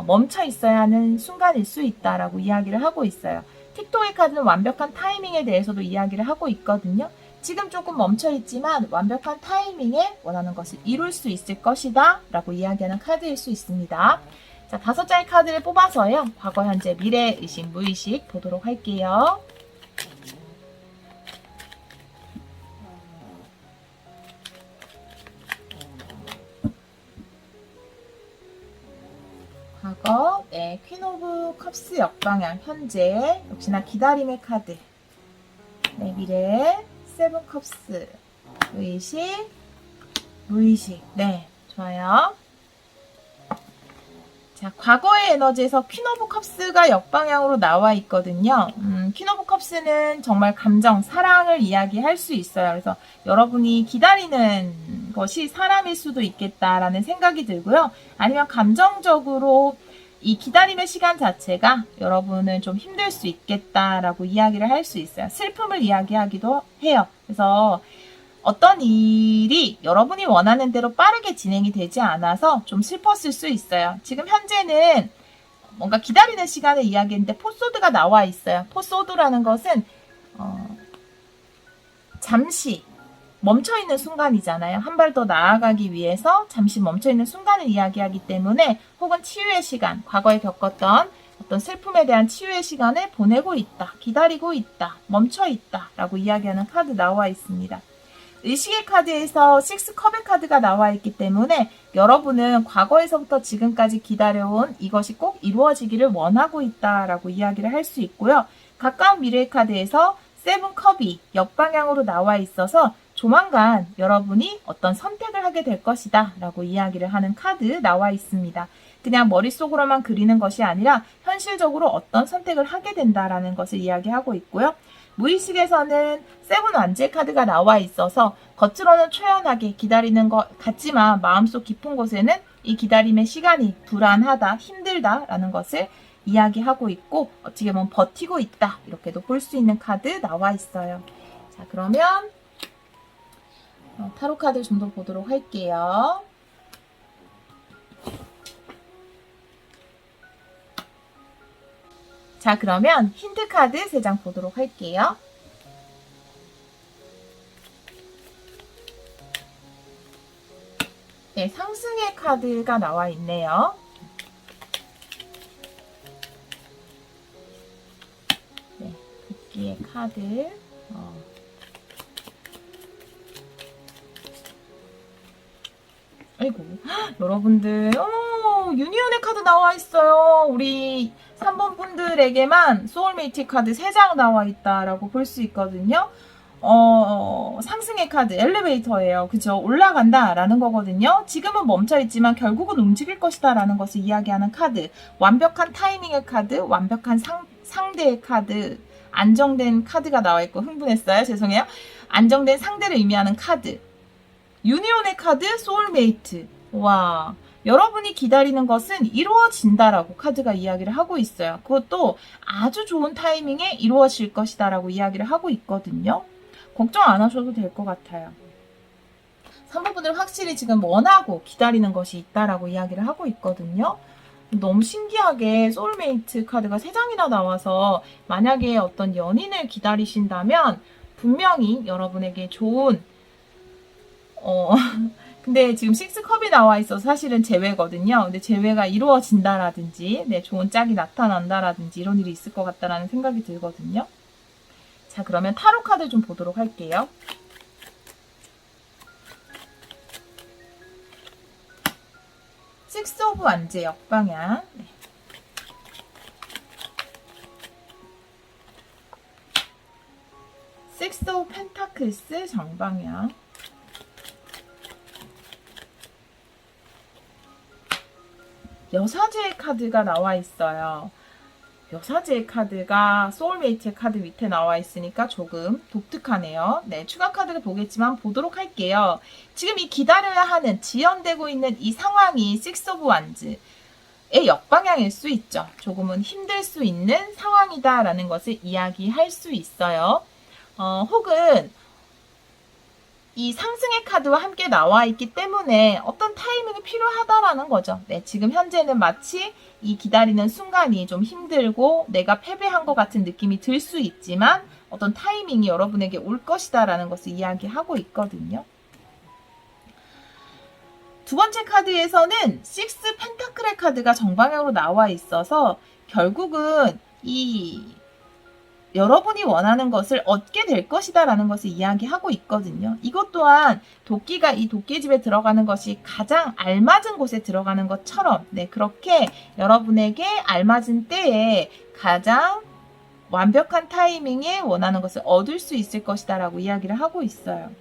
멈춰 있어야 하는 순간일 수 있다라고 이야기를 하고 있어요. 틱톡의 카드는 완벽한 타이밍에 대해서도 이야기를 하고 있거든요. 지금 조금 멈춰 있지만 완벽한 타이밍에 원하는 것을 이룰 수 있을 것이다 라고 이야기하는 카드일 수 있습니다. 자, 5장의 카드를 뽑아서요. 과거, 현재, 미래, 의식, 무의식 보도록 할게요. 과거, 네, 퀸 오브 컵스 역방향, 현재, 역시나 기다림의 카드. 네, 미래, 세븐 컵스, 의식, 무의식. 네, 좋아요. 자, 과거의 에너지에서 퀸 오브 컵스가 역방향으로 나와 있거든요. 퀸 오브 컵스는 정말 감정, 사랑을 이야기할 수 있어요. 그래서 여러분이 기다리는 것이 사람일 수도 있겠다라는 생각이 들고요. 아니면 감정적으로 이 기다림의 시간 자체가 여러분은 좀 힘들 수 있겠다라고 이야기를 할 수 있어요. 슬픔을 이야기하기도 해요. 그래서 어떤 일이 여러분이 원하는 대로 빠르게 진행이 되지 않아서 좀 슬펐을 수 있어요. 지금 현재는 뭔가 기다리는 시간을 이야기했는데 포소드가 나와 있어요. 포소드라는 것은 잠시 멈춰있는 순간이잖아요. 한 발 더 나아가기 위해서 잠시 멈춰있는 순간을 이야기하기 때문에 혹은 치유의 시간, 과거에 겪었던 어떤 슬픔에 대한 치유의 시간을 보내고 있다, 기다리고 있다, 멈춰있다 라고 이야기하는 카드 나와 있습니다. 의식의 카드에서 6컵의 카드가 나와 있기 때문에 여러분은 과거에서부터 지금까지 기다려온 이것이 꼭 이루어지기를 원하고 있다라고 이야기를 할 수 있고요. 가까운 미래의 카드에서 7컵이 역방향으로 나와 있어서 조만간 여러분이 어떤 선택을 하게 될 것이다 라고 이야기를 하는 카드 나와 있습니다. 그냥 머릿속으로만 그리는 것이 아니라 현실적으로 어떤 선택을 하게 된다라는 것을 이야기하고 있고요. 무의식에서는 세븐 완제 카드가 나와 있어서 겉으로는 초연하게 기다리는 것 같지만 마음속 깊은 곳에는 이 기다림의 시간이 불안하다, 힘들다라는 것을 이야기하고 있고 어떻게 보면 버티고 있다 이렇게도 볼 수 있는 카드 나와 있어요. 자, 그러면 타로 카드 좀 더 보도록 할게요. 자, 그러면 힌트 카드 3장 보도록 할게요. 네, 상승의 카드가 나와 있네요. 네, 도끼의 카드. 아이고, 여러분들, 유니온의 카드 나와 있어요. 우리 3번 분들에게만 소울메이트 카드 3장 나와 있다라고 볼 수 있거든요. 상승의 카드, 엘리베이터예요. 그죠? 올라간다라는 거거든요. 지금은 멈춰있지만 결국은 움직일 것이다라는 것을 이야기하는 카드. 완벽한 타이밍의 카드, 완벽한 상대의 카드, 안정된 카드가 나와 있고 흥분했어요. 죄송해요. 안정된 상대를 의미하는 카드. 유니온의 카드, 소울메이트. 와, 여러분이 기다리는 것은 이루어진다라고 카드가 이야기를 하고 있어요. 그것도 아주 좋은 타이밍에 이루어질 것이다라고 이야기를 하고 있거든요. 걱정 안 하셔도 될 것 같아요. 3번분들 확실히 지금 원하고 기다리는 것이 있다라고 이야기를 하고 있거든요. 너무 신기하게 소울메이트 카드가 3장이나 나와서 만약에 어떤 연인을 기다리신다면 분명히 여러분에게 좋은 근데 지금 6컵이 나와 있어서 사실은 재회거든요. 근데 재회가 이루어진다라든지, 네, 좋은 짝이 나타난다라든지 이런 일이 있을 것 같다라는 생각이 들거든요. 자, 그러면 타로 카드 좀 보도록 할게요. 식스 오브 완즈 역방향. 네. 식스 오브 펜타클스 정방향. 여사제의 카드가 나와 있어요. 여사제의 카드가 소울메이트의 카드 밑에 나와 있으니까 조금 독특하네요. 네, 추가 카드를 보겠지만 보도록 할게요. 지금 이 기다려야 하는 지연되고 있는 이 상황이 식스 오브 완즈의 역방향일 수 있죠. 조금은 힘들 수 있는 상황이다라는 것을 이야기할 수 있어요. 혹은 이 상승의 카드와 함께 나와 있기 때문에 어떤 타이밍이 필요하다라는 거죠. 네, 지금 현재는 마치 이 기다리는 순간이 좀 힘들고 내가 패배한 것 같은 느낌이 들 수 있지만 어떤 타이밍이 여러분에게 올 것이다라는 것을 이야기하고 있거든요. 두 번째 카드에서는 6 펜타클의 카드가 정방향으로 나와 있어서 결국은 이 여러분이 원하는 것을 얻게 될 것이다 라는 것을 이야기하고 있거든요. 이것 또한 도끼가 이 도끼집에 들어가는 것이 가장 알맞은 곳에 들어가는 것처럼 네, 그렇게 여러분에게 알맞은 때에 가장 완벽한 타이밍에 원하는 것을 얻을 수 있을 것이다 라고 이야기를 하고 있어요.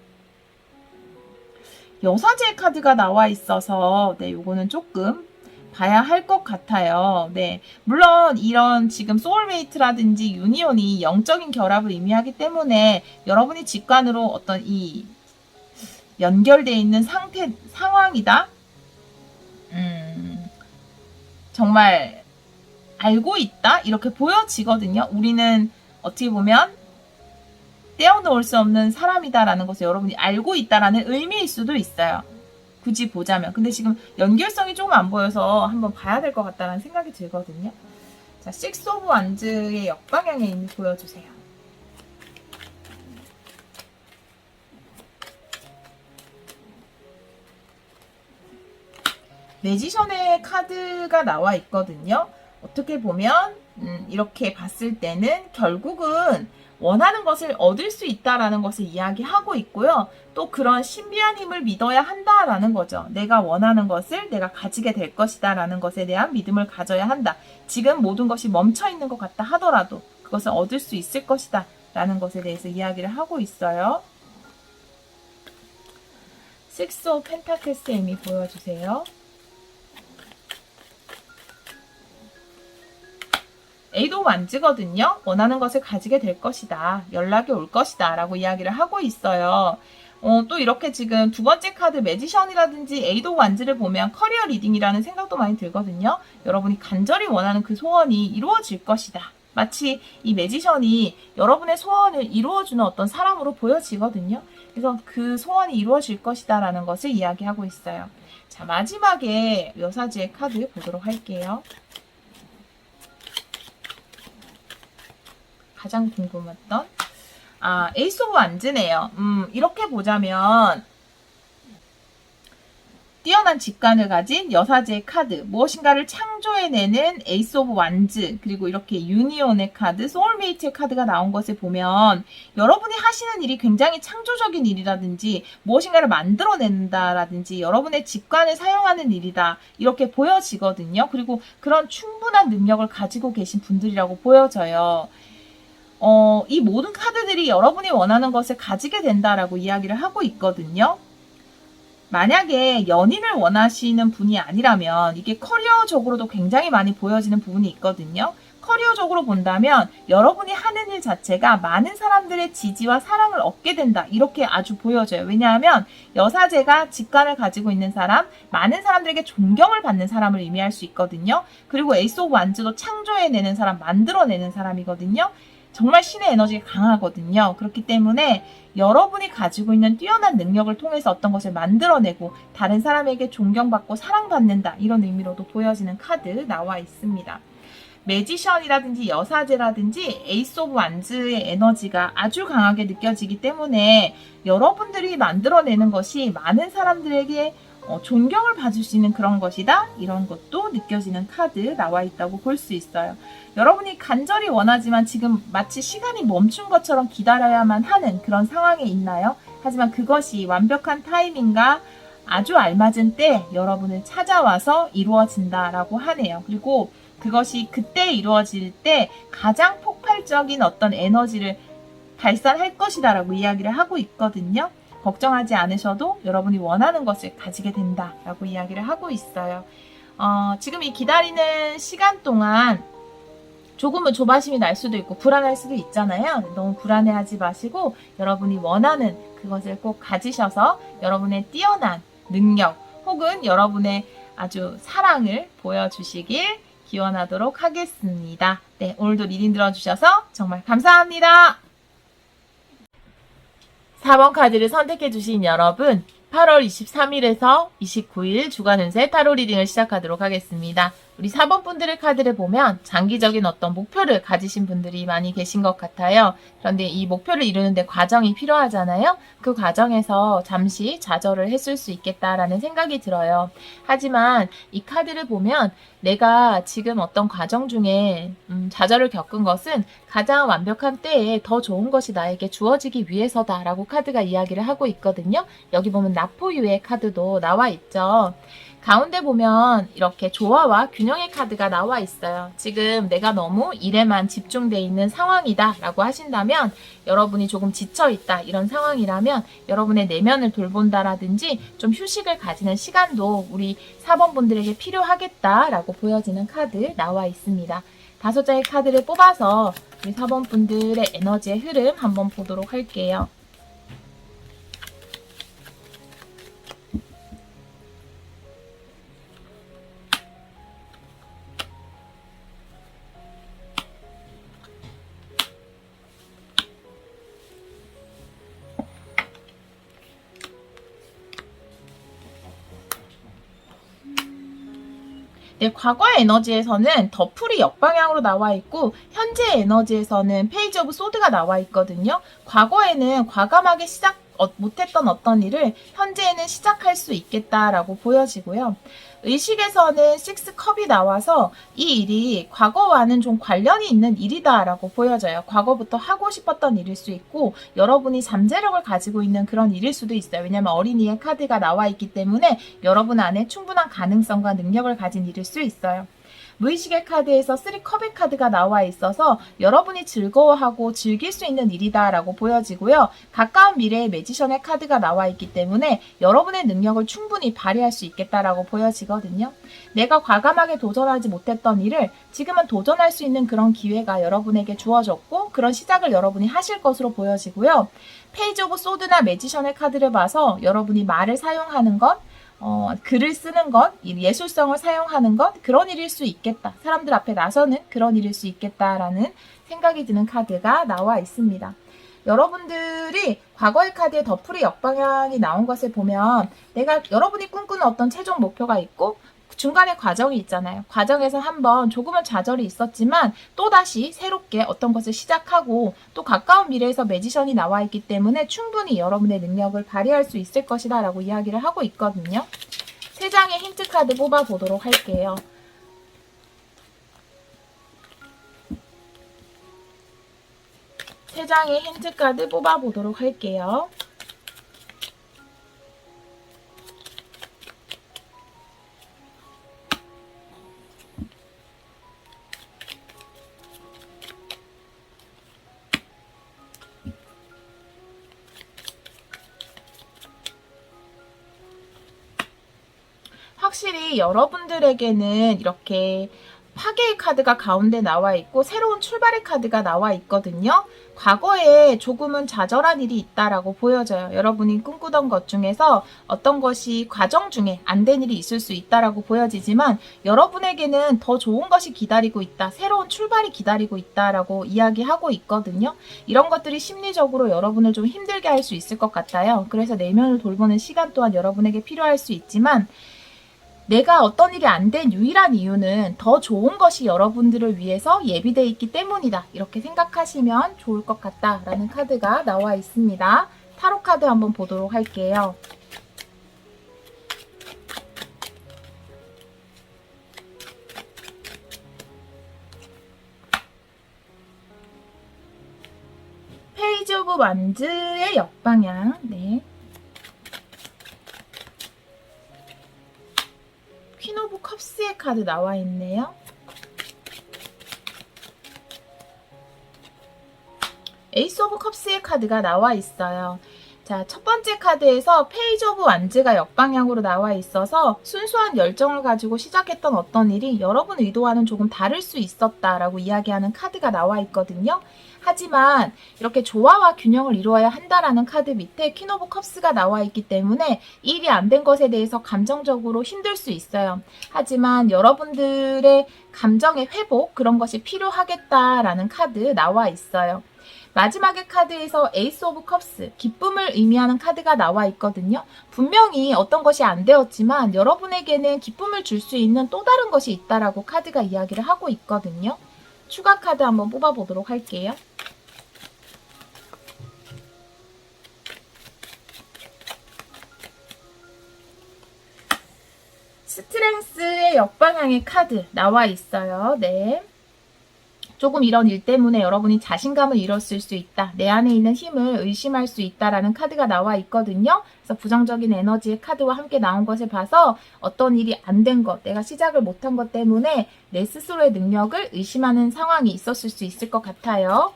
여사제 카드가 나와 있어서 네, 요거는 조금 봐야 할 것 같아요. 네. 물론 이런 지금 소울메이트라든지 유니온이 영적인 결합을 의미하기 때문에 여러분이 직관으로 어떤 이 연결되어 있는 상황이다. 정말 알고 있다. 이렇게 보여지거든요. 우리는 어떻게 보면 떼어놓을 수 없는 사람이다라는 것을 여러분이 알고 있다라는 의미일 수도 있어요. 굳이 보자면. 근데 지금 연결성이 조금 안 보여서 한번 봐야 될 것 같다는 생각이 들거든요. 자, 6 오브 완즈의 역방향의 의미 보여주세요. 매지션의 카드가 나와 있거든요. 어떻게 보면 이렇게 봤을 때는 결국은 원하는 것을 얻을 수 있다라는 것을 이야기하고 있고요. 또 그런 신비한 힘을 믿어야 한다라는 거죠. 내가 원하는 것을 내가 가지게 될 것이다 라는 것에 대한 믿음을 가져야 한다. 지금 모든 것이 멈춰 있는 것 같다 하더라도 그것을 얻을 수 있을 것이다 라는 것에 대해서 이야기를 하고 있어요. 6 오브 펜타클스의 의미 보여주세요. 에이도 완즈거든요. 원하는 것을 가지게 될 것이다. 연락이 올 것이다. 라고 이야기를 하고 있어요. 또 이렇게 지금 두 번째 카드 매지션이라든지 에이도 완즈를 보면 커리어 리딩이라는 생각도 많이 들거든요. 여러분이 간절히 원하는 그 소원이 이루어질 것이다. 마치 이 매지션이 여러분의 소원을 이루어주는 어떤 사람으로 보여지거든요. 그래서 그 소원이 이루어질 것이다. 라는 것을 이야기하고 있어요. 자, 마지막에 여사지의 카드 보도록 할게요. 가장 궁금했던 에이스 오브 완즈네요. 이렇게 보자면 뛰어난 직관을 가진 여사제의 카드, 무엇인가를 창조해내는 에이스 오브 완즈, 그리고 이렇게 유니온의 카드, 소울메이트의 카드가 나온 것을 보면 여러분이 하시는 일이 굉장히 창조적인 일이라든지 무엇인가를 만들어낸다라든지 여러분의 직관을 사용하는 일이다 이렇게 보여지거든요. 그리고 그런 충분한 능력을 가지고 계신 분들이라고 보여져요. 이 모든 카드들이 여러분이 원하는 것을 가지게 된다라고 이야기를 하고 있거든요. 만약에 연인을 원하시는 분이 아니라면 이게 커리어적으로도 굉장히 많이 보여지는 부분이 있거든요. 커리어적으로 본다면 여러분이 하는 일 자체가 많은 사람들의 지지와 사랑을 얻게 된다. 이렇게 아주 보여져요. 왜냐하면 여사제가 직관을 가지고 있는 사람, 많은 사람들에게 존경을 받는 사람을 의미할 수 있거든요. 그리고 에이스 오브 완즈도 창조해내는 사람, 만들어내는 사람이거든요. 정말 신의 에너지가 강하거든요. 그렇기 때문에 여러분이 가지고 있는 뛰어난 능력을 통해서 어떤 것을 만들어내고 다른 사람에게 존경받고 사랑받는다. 이런 의미로도 보여지는 카드 나와 있습니다. 매지션이라든지 여사제라든지 에이스 오브 완즈의 에너지가 아주 강하게 느껴지기 때문에 여러분들이 만들어내는 것이 많은 사람들에게 존경을 받을 수 있는 그런 것이다. 이런 것도 느껴지는 카드 나와 있다고 볼 수 있어요. 여러분이 간절히 원하지만 지금 마치 시간이 멈춘 것처럼 기다려야만 하는 그런 상황에 있나요? 하지만 그것이 완벽한 타이밍과 아주 알맞은 때 여러분을 찾아와서 이루어진다라고 하네요. 그리고 그것이 그때 이루어질 때 가장 폭발적인 어떤 에너지를 발산할 것이다라고 이야기를 하고 있거든요. 걱정하지 않으셔도 여러분이 원하는 것을 가지게 된다라고 이야기를 하고 있어요. 지금 이 기다리는 시간 동안 조금은 조바심이 날 수도 있고 불안할 수도 있잖아요. 너무 불안해하지 마시고 여러분이 원하는 그것을 꼭 가지셔서 여러분의 뛰어난 능력 혹은 여러분의 아주 사랑을 보여주시길 기원하도록 하겠습니다. 네, 오늘도 리딩 들어주셔서 정말 감사합니다. 4번 카드를 선택해주신 여러분, 8월 23일에서 29일 주간 운세 타로 리딩을 시작하도록 하겠습니다. 우리 4번 분들의 카드를 보면 장기적인 어떤 목표를 가지신 분들이 많이 계신 것 같아요. 그런데 이 목표를 이루는데 과정이 필요하잖아요. 그 과정에서 잠시 좌절을 했을 수 있겠다라는 생각이 들어요. 하지만 이 카드를 보면 내가 지금 어떤 과정 중에 좌절을 겪은 것은 가장 완벽한 때에 더 좋은 것이 나에게 주어지기 위해서다라고 카드가 이야기를 하고 있거든요. 여기 보면 나포유의 카드도 나와 있죠. 가운데 보면 이렇게 조화와 균형의 카드가 나와 있어요. 지금 내가 너무 일에만 집중돼 있는 상황이다 라고 하신다면 여러분이 조금 지쳐있다 이런 상황이라면 여러분의 내면을 돌본다라든지 좀 휴식을 가지는 시간도 우리 4번 분들에게 필요하겠다라고 보여지는 카드 나와 있습니다. 5장의 카드를 뽑아서 우리 4번 분들의 에너지의 흐름 한번 보도록 할게요. 네, 과거의 에너지에서는 더풀이 역방향으로 나와 있고 현재 에너지에서는 페이지 오브 소드가 나와 있거든요. 과거에는 과감하게 못했던 어떤 일을 현재에는 시작할 수 있겠다라고 보여지고요. 의식에서는 6컵이 나와서 이 일이 과거와는 좀 관련이 있는 일이다라고 보여져요. 과거부터 하고 싶었던 일일 수 있고 여러분이 잠재력을 가지고 있는 그런 일일 수도 있어요. 왜냐하면 어린이의 카드가 나와 있기 때문에 여러분 안에 충분한 가능성과 능력을 가진 일일 수 있어요. 무의식의 카드에서 3컵의 카드가 나와 있어서 여러분이 즐거워하고 즐길 수 있는 일이다라고 보여지고요. 가까운 미래의 매지션의 카드가 나와 있기 때문에 여러분의 능력을 충분히 발휘할 수 있겠다라고 보여지거든요. 내가 과감하게 도전하지 못했던 일을 지금은 도전할 수 있는 그런 기회가 여러분에게 주어졌고 그런 시작을 여러분이 하실 것으로 보여지고요. 페이지 오브 소드나 매지션의 카드를 봐서 여러분이 말을 사용하는 것, 글을 쓰는 것, 예술성을 사용하는 것, 그런 일일 수 있겠다. 사람들 앞에 나서는 그런 일일 수 있겠다라는 생각이 드는 카드가 나와 있습니다. 여러분들이 과거의 카드에 더풀이 역방향이 나온 것을 보면 여러분이 꿈꾸는 어떤 최종 목표가 있고 중간에 과정이 있잖아요. 과정에서 한번 조금은 좌절이 있었지만 또다시 새롭게 어떤 것을 시작하고 또 가까운 미래에서 매지션이 나와 있기 때문에 충분히 여러분의 능력을 발휘할 수 있을 것이다 라고 이야기를 하고 있거든요. 3장의 힌트 카드 뽑아보도록 할게요. 세 장의 힌트 카드 뽑아보도록 할게요. 확실히 여러분들에게는 이렇게 파괴의 카드가 가운데 나와 있고 새로운 출발의 카드가 나와 있거든요. 과거에 조금은 좌절한 일이 있다라고 보여져요. 여러분이 꿈꾸던 것 중에서 어떤 것이 과정 중에 안 된 일이 있을 수 있다라고 보여지지만 여러분에게는 더 좋은 것이 기다리고 있다. 새로운 출발이 기다리고 있다라고 이야기하고 있거든요. 이런 것들이 심리적으로 여러분을 좀 힘들게 할 수 있을 것 같아요. 그래서 내면을 돌보는 시간 또한 여러분에게 필요할 수 있지만 내가 어떤 일이 안 된 유일한 이유는 더 좋은 것이 여러분들을 위해서 예비되어 있기 때문이다. 이렇게 생각하시면 좋을 것 같다라는 카드가 나와 있습니다. 타로 카드 한번 보도록 할게요. 페이지 오브 완즈의 역방향. 네. 퀸 오브 컵스의 카드 나와 있네요. 에이스 오브 컵스의 카드가 나와 있어요. 자, 첫 번째 카드에서 페이지 오브 완즈가 역방향으로 나와 있어서 순수한 열정을 가지고 시작했던 어떤 일이 여러분 의도와는 조금 다를 수 있었다라고 이야기하는 카드가 나와 있거든요. 하지만 이렇게 조화와 균형을 이루어야 한다라는 카드 밑에 퀸 오브 컵스가 나와 있기 때문에 일이 안 된 것에 대해서 감정적으로 힘들 수 있어요. 하지만 여러분들의 감정의 회복, 그런 것이 필요하겠다라는 카드 나와 있어요. 마지막의 카드에서 에이스 오브 컵스, 기쁨을 의미하는 카드가 나와 있거든요. 분명히 어떤 것이 안 되었지만 여러분에게는 기쁨을 줄 수 있는 또 다른 것이 있다라고 카드가 이야기를 하고 있거든요. 추가 카드 한번 뽑아보도록 할게요. 스트렝스의 역방향의 카드 나와 있어요. 네. 조금 이런 일 때문에 여러분이 자신감을 잃었을 수 있다. 내 안에 있는 힘을 의심할 수 있다라는 카드가 나와 있거든요. 그래서 부정적인 에너지의 카드와 함께 나온 것을 봐서 어떤 일이 안 된 것, 내가 시작을 못한 것 때문에 내 스스로의 능력을 의심하는 상황이 있었을 수 있을 것 같아요.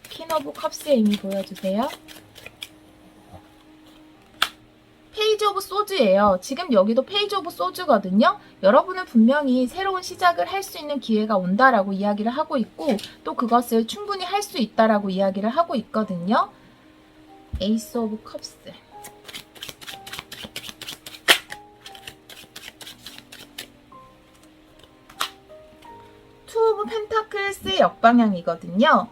퀸 오브 컵스의 의미 보여주세요. 페이지 오브 소즈예요. 지금 여기도 페이지 오브 소즈거든요. 여러분은 분명히 새로운 시작을 할 수 있는 기회가 온다라고 이야기를 하고 있고 또 그것을 충분히 할 수 있다라고 이야기를 하고 있거든요. 에이스 오브 컵스. 투 오브 펜타클스의 역방향이거든요.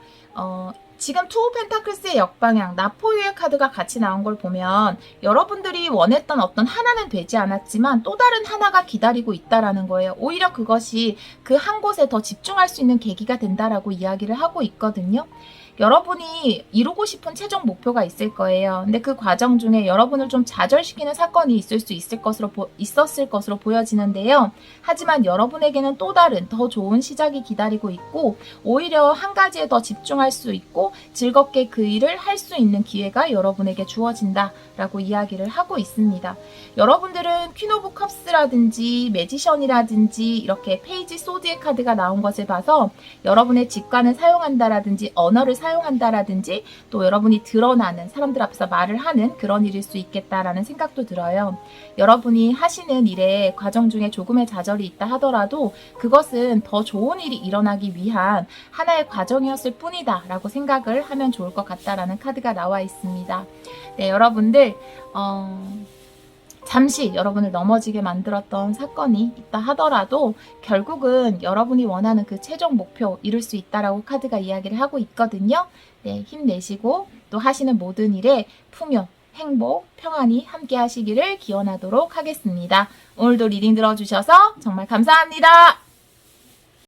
지금 투 오브 펜타클스의 역방향, 나포유의 카드가 같이 나온 걸 보면 여러분들이 원했던 어떤 하나는 되지 않았지만 또 다른 하나가 기다리고 있다라는 거예요. 오히려 그것이 그 한 곳에 더 집중할 수 있는 계기가 된다라고 이야기를 하고 있거든요. 여러분이 이루고 싶은 최종 목표가 있을 거예요. 근데 그 과정 중에 여러분을 좀 좌절시키는 사건이 있었을 것으로 보여지는데요. 하지만 여러분에게는 또 다른 더 좋은 시작이 기다리고 있고 오히려 한 가지에 더 집중할 수 있고 즐겁게 그 일을 할 수 있는 기회가 여러분에게 주어진다라고 이야기를 하고 있습니다. 여러분들은 퀸 오브 컵스라든지 매지션이라든지 이렇게 페이지 소드의 카드가 나온 것을 봐서 여러분의 직관을 사용한다라든지 언어를 사용한다라든지 또 여러분이 드러나는 사람들 앞에서 말을 하는 그런 일일 수 있겠다라는 생각도 들어요. 여러분이 하시는 일의 과정 중에 조금의 좌절이 있다 하더라도 그것은 더 좋은 일이 일어나기 위한 하나의 과정이었을 뿐이다 라고 생각을 하면 좋을 것 같다라는 카드가 나와 있습니다. 네, 여러분들 잠시 여러분을 넘어지게 만들었던 사건이 있다 하더라도 결국은 여러분이 원하는 그 최종 목표 이룰 수 있다라고 카드가 이야기를 하고 있거든요. 네, 힘내시고 또 하시는 모든 일에 풍요, 행복, 평안히 함께 하시기를 기원하도록 하겠습니다. 오늘도 리딩 들어주셔서 정말 감사합니다.